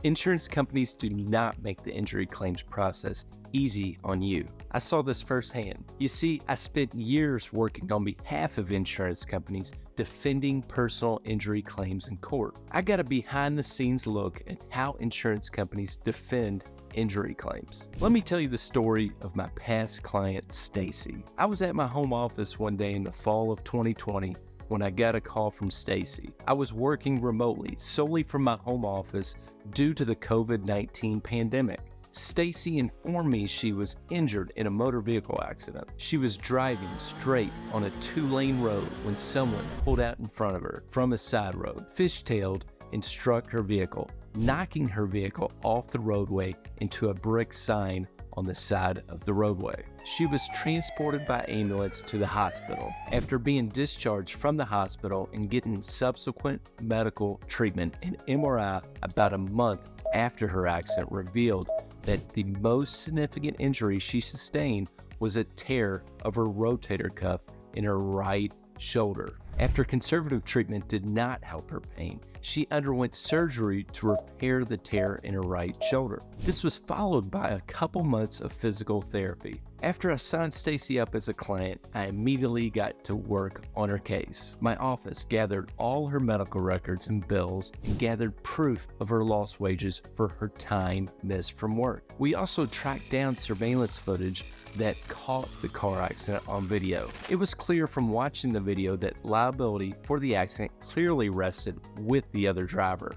Insurance companies do not make the injury claims process easy on you. I saw this firsthand. You see, I spent years working on behalf of insurance companies defending personal injury claims in court. I got a behind the scenes look at how insurance companies defend injury claims. Let me tell you the story of my past client, Stacy. I was at my home office one day in the fall of 2020 when I got a call from Stacy. I was working remotely, solely from my home office due to the COVID-19 pandemic. Stacy informed me she was injured in a motor vehicle accident. She was driving straight on a 2-lane road when someone pulled out in front of her from a side road, fishtailed, and struck her vehicle, knocking her vehicle off the roadway into a brick sign on the side of the roadway. She was transported by ambulance to the hospital. After being discharged from the hospital and getting subsequent medical treatment, an MRI about a month after her accident revealed that the most significant injury she sustained was a tear of her rotator cuff in her right shoulder. After conservative treatment did not help her pain, she underwent surgery to repair the tear in her right shoulder. This was followed by a couple months of physical therapy. After I signed Stacy up as a client, I immediately got to work on her case. My office gathered all her medical records and bills and gathered proof of her lost wages for her time missed from work. We also tracked down surveillance footage that caught the car accident on video. It was clear from watching the video that liability for the accident clearly rested with the other driver.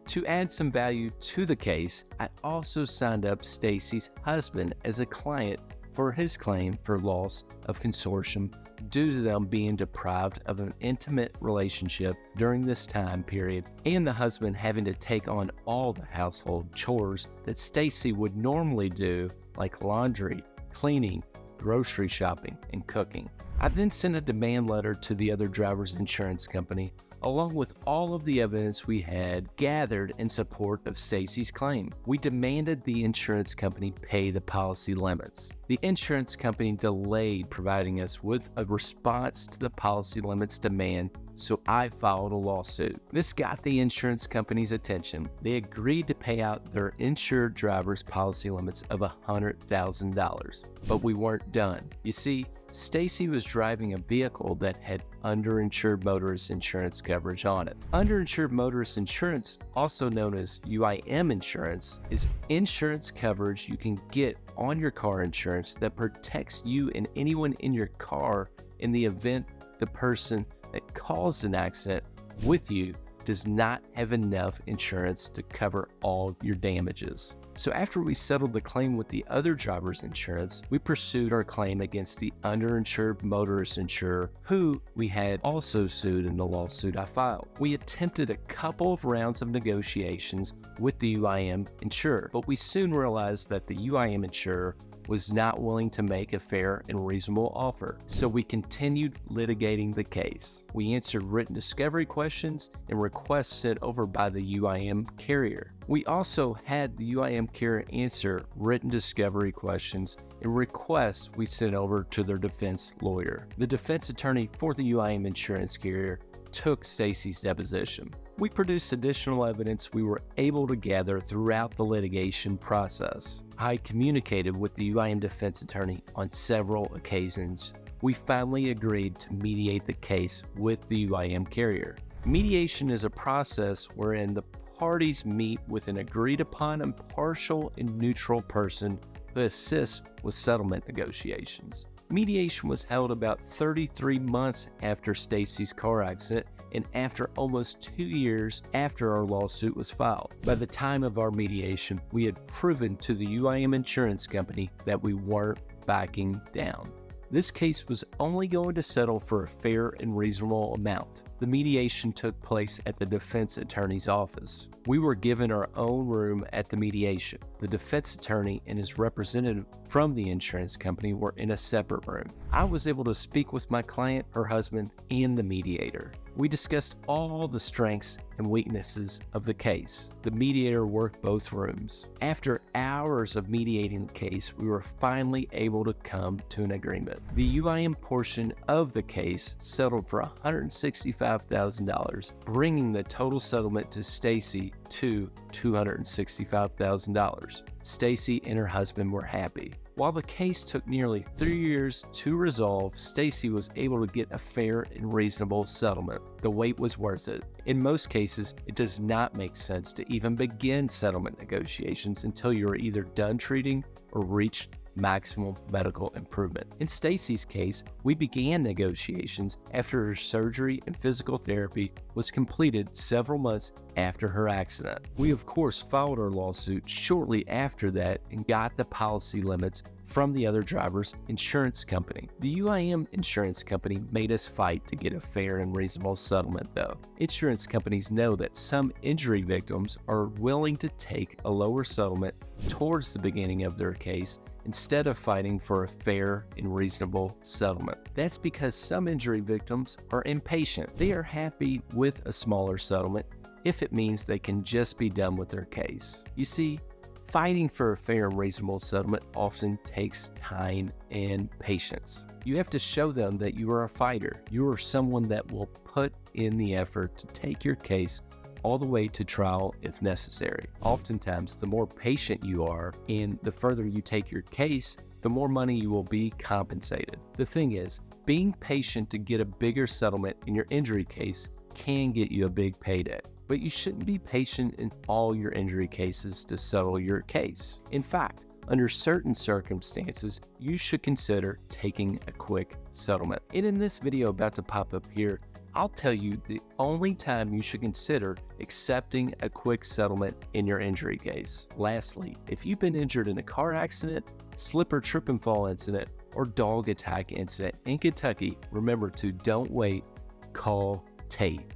To add some value to the case, I also signed up Stacy's husband as a client for his claim for loss of consortium due to them being deprived of an intimate relationship during this time period, and the husband having to take on all the household chores that Stacy would normally do, like laundry, cleaning, grocery shopping, and cooking. I then sent a demand letter to the other driver's insurance company, along with all of the evidence we had gathered in support of Stacy's claim. We demanded the insurance company pay the policy limits. The insurance company delayed providing us with a response to the policy limits demand, so I filed a lawsuit. This got the insurance company's attention. They agreed to pay out their insured driver's policy limits of $100,000, but we weren't done. You see, Stacy was driving a vehicle that had underinsured motorist insurance coverage on it. Underinsured motorist insurance, also known as UIM insurance, is insurance coverage you can get on your car insurance that protects you and anyone in your car in the event the person that caused an accident with you does not have enough insurance to cover all your damages. So after we settled the claim with the other driver's insurance, we pursued our claim against the underinsured motorist insurer, who we had also sued in the lawsuit I filed. We attempted a couple of rounds of negotiations with the UIM insurer, but we soon realized that the UIM insurer was not willing to make a fair and reasonable offer, so we continued litigating the case. We answered written discovery questions and requests sent over by the UIM carrier. We also had the UIM carrier answer written discovery questions and requests we sent over to their defense lawyer. The defense attorney for the UIM insurance carrier took Stacy's deposition. We produced additional evidence we were able to gather throughout the litigation process. I communicated with the UIM defense attorney on several occasions. We finally agreed to mediate the case with the UIM carrier. Mediation is a process wherein the parties meet with an agreed upon impartial and neutral person who assists with settlement negotiations. Mediation was held about 33 months after Stacy's car accident and after almost 2 years after our lawsuit was filed. By the time of our mediation, we had proven to the UIM insurance company that we weren't backing down. This case was only going to settle for a fair and reasonable amount. The mediation took place at the defense attorney's office. We were given our own room at the mediation. The defense attorney and his representative from the insurance company were in a separate room. I was able to speak with my client, her husband, and the mediator. We discussed all the strengths and weaknesses of the case. The mediator worked both rooms. After hours of mediating the case, we were finally able to come to an agreement. The UIM portion of the case settled for $165,000, bringing the total settlement to Stacy to $265,000. Stacy and her husband were happy. While the case took nearly 3 years to resolve, Stacy was able to get a fair and reasonable settlement. The wait was worth it. In most cases, it does not make sense to even begin settlement negotiations until you are either done treating or reached maximum medical improvement. In Stacy's case, we began negotiations after her surgery and physical therapy was completed several months after her accident. We of course filed our lawsuit shortly after that and got the policy limits from the other driver's insurance company. The UIM insurance company made us fight to get a fair and reasonable settlement though. Insurance companies know that some injury victims are willing to take a lower settlement towards the beginning of their case instead of fighting for a fair and reasonable settlement. That's because some injury victims are impatient. They are happy with a smaller settlement if it means they can just be done with their case. You see, fighting for a fair and reasonable settlement often takes time and patience. You have to show them that you are a fighter. You are someone that will put in the effort to take your case all the way to trial if necessary. Oftentimes, the more patient you are and the further you take your case, the more money you will be compensated. The thing is, being patient to get a bigger settlement in your injury case can get you a big payday. But you shouldn't be patient in all your injury cases to settle your case. In fact, under certain circumstances, you should consider taking a quick settlement. And in this video about to pop up here, I'll tell you the only time you should consider accepting a quick settlement in your injury case. Lastly, if you've been injured in a car accident, slip or trip and fall incident, or dog attack incident in Kentucky, remember to don't wait, call Tate.